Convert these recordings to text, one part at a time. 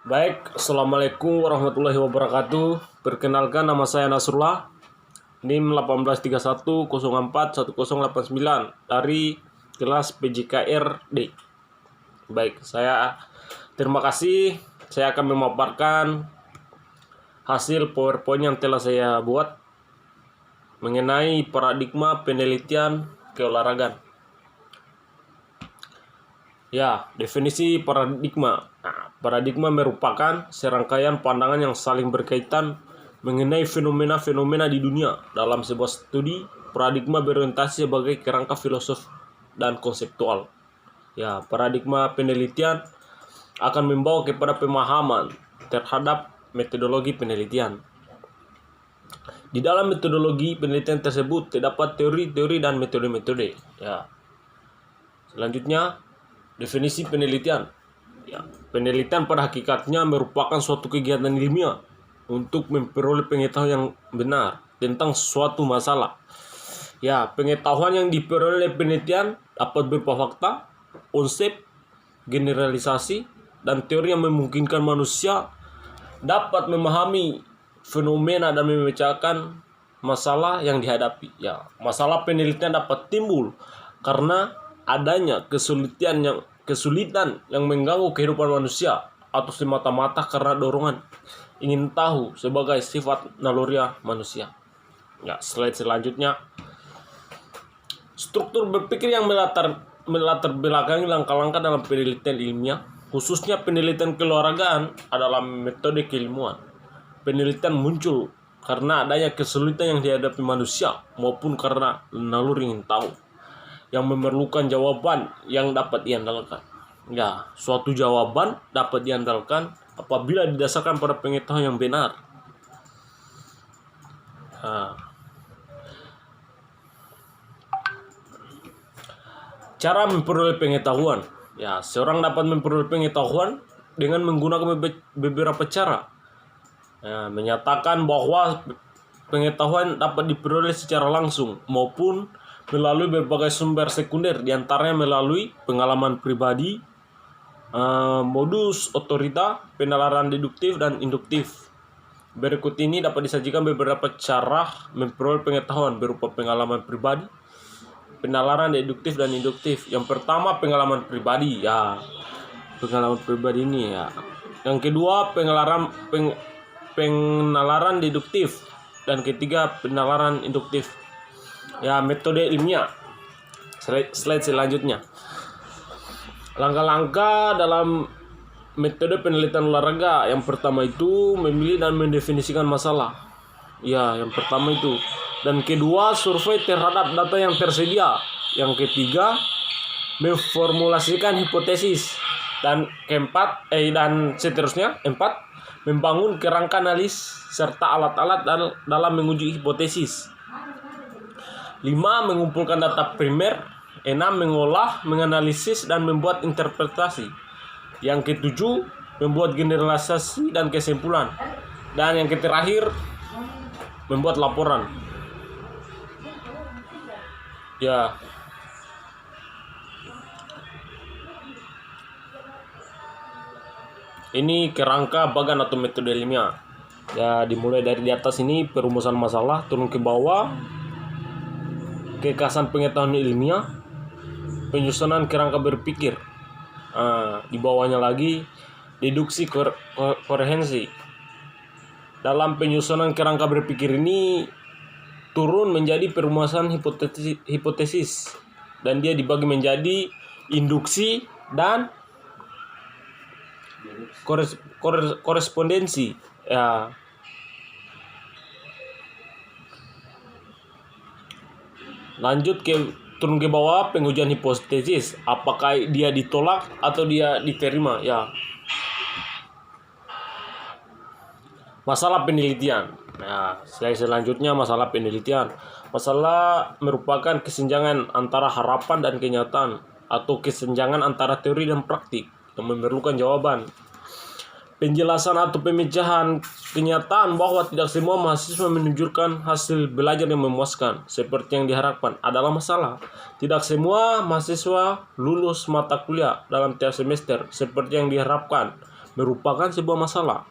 Baik, Assalamualaikum warahmatullahi wabarakatuh. Perkenalkan, nama saya Nasrullah, NIM 1831041089 dari kelas PJKR-D. Baik, terima kasih. Saya akan memaparkan hasil PowerPoint yang telah saya buat mengenai paradigma penelitian keolahragaan. Ya, definisi paradigma. Paradigma merupakan serangkaian pandangan yang saling berkaitan mengenai fenomena-fenomena di dunia. Dalam sebuah studi, paradigma berorientasi sebagai kerangka filosof dan konseptual. Ya, paradigma penelitian akan membawa kepada pemahaman terhadap metodologi penelitian. Di dalam metodologi penelitian tersebut terdapat teori-teori dan metode-metode. Ya. Selanjutnya, definisi penelitian. Ya, penelitian pada hakikatnya merupakan suatu kegiatan ilmiah untuk memperoleh pengetahuan yang benar tentang suatu masalah. Ya, pengetahuan yang diperoleh penelitian dapat berupa fakta, konsep, generalisasi, dan teori yang memungkinkan manusia dapat memahami fenomena dan memecahkan masalah yang dihadapi. Ya, masalah penelitian dapat timbul karena adanya kesulitan yang mengganggu kehidupan manusia atau semata-mata karena dorongan ingin tahu sebagai sifat naluriah manusia. Ya, slide selanjutnya. Struktur berpikir yang melatar belakangi langkah-langkah dalam penelitian ilmiah, khususnya penelitian keolahragaan adalah metode keilmuan. Penelitian muncul karena adanya kesulitan yang dihadapi manusia maupun karena naluri ingin tahu yang memerlukan jawaban yang dapat diandalkan. Ya, suatu jawaban dapat diandalkan apabila didasarkan pada pengetahuan yang benar. Cara memperoleh pengetahuan. Ya, seorang dapat memperoleh pengetahuan dengan menggunakan beberapa cara. Ya, menyatakan bahwa pengetahuan dapat diperoleh secara langsung maupun melalui berbagai sumber sekunder, diantaranya melalui pengalaman pribadi, modus otorita, penalaran deduktif dan induktif. Berikut ini dapat disajikan beberapa cara memperoleh pengetahuan berupa pengalaman pribadi, penalaran deduktif dan induktif. Yang pertama, pengalaman pribadi. Ya, pengalaman pribadi ini ya. Yang kedua, penalaran deduktif, dan ketiga, penalaran induktif. Ya, metode ilmiah. Slide selanjutnya. Langkah-langkah dalam metode penelitian olahraga. Yang pertama itu memilih dan mendefinisikan masalah. Ya, yang pertama itu. Dan kedua, survei terhadap data yang tersedia. Yang ketiga, memformulasikan hipotesis. Dan keempat, dan seterusnya. Empat, membangun kerangka analis serta alat-alat dalam menguji hipotesis. 5. Mengumpulkan data primer. 6. Mengolah, menganalisis, dan membuat interpretasi. Yang ketujuh, membuat generalisasi dan kesimpulan. Dan yang terakhir, membuat laporan. Ya. Ini kerangka bagan atau metode ilmiah. Ya, dimulai dari di atas ini perumusan masalah, turun ke bawah kekasan pengetahuan ilmiah, penyusunan kerangka berpikir. Di bawahnya lagi deduksi koherensi. Dalam penyusunan kerangka berpikir ini turun menjadi perumusan hipotesis, dan dia dibagi menjadi induksi dan korespondensi. Ya. Lanjut turun ke bawah, pengujian hipotesis. Apakah dia ditolak atau dia diterima? Ya. Masalah penelitian. Nah, selanjutnya masalah penelitian. Masalah merupakan kesenjangan antara harapan dan kenyataan, atau kesenjangan antara teori dan praktik yang memerlukan jawaban. Penjelasan atau pemecahan kenyataan bahwa tidak semua mahasiswa menunjukkan hasil belajar yang memuaskan seperti yang diharapkan adalah masalah. Tidak semua mahasiswa lulus mata kuliah dalam tiap semester seperti yang diharapkan. merupakan sebuah masalah.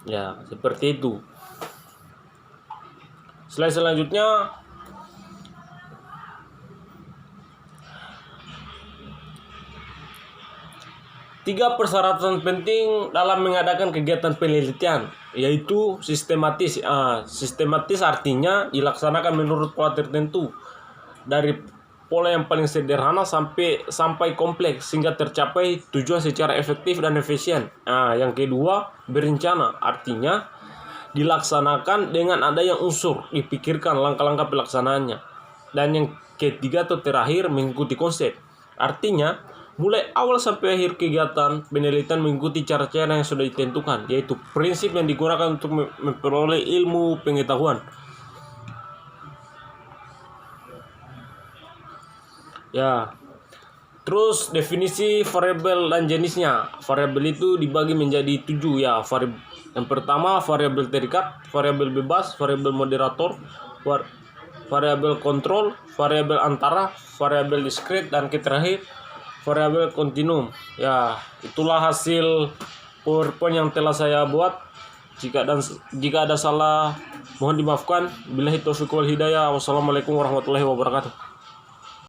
Ya, seperti itu. Selanjutnya, tiga persyaratan penting dalam mengadakan kegiatan penelitian, yaitu sistematis. Sistematis artinya dilaksanakan menurut pola tertentu, dari pola yang paling sederhana sampai kompleks sehingga tercapai tujuan secara efektif dan efisien. Yang kedua, berencana artinya dilaksanakan dengan adanya unsur, dipikirkan langkah-langkah pelaksanaannya. Dan yang ketiga atau terakhir, mengikuti konsep. Artinya mulai awal sampai akhir kegiatan penelitian mengikuti cara-cara yang sudah ditentukan, yaitu prinsip yang digunakan untuk memperoleh ilmu pengetahuan. Ya, terus definisi variabel dan jenisnya. Variabel itu dibagi menjadi 7 ya. Yang pertama variabel terikat, variabel bebas, variabel moderator, variabel kontrol, variabel antara, variabel diskret, dan terakhir variabel kontinum. Ya, itulah hasil PowerPoint yang telah saya buat. Jika ada salah, mohon dimaafkan. Billahi taufiq wal hidayah. Wassalamualaikum warahmatullahi wabarakatuh.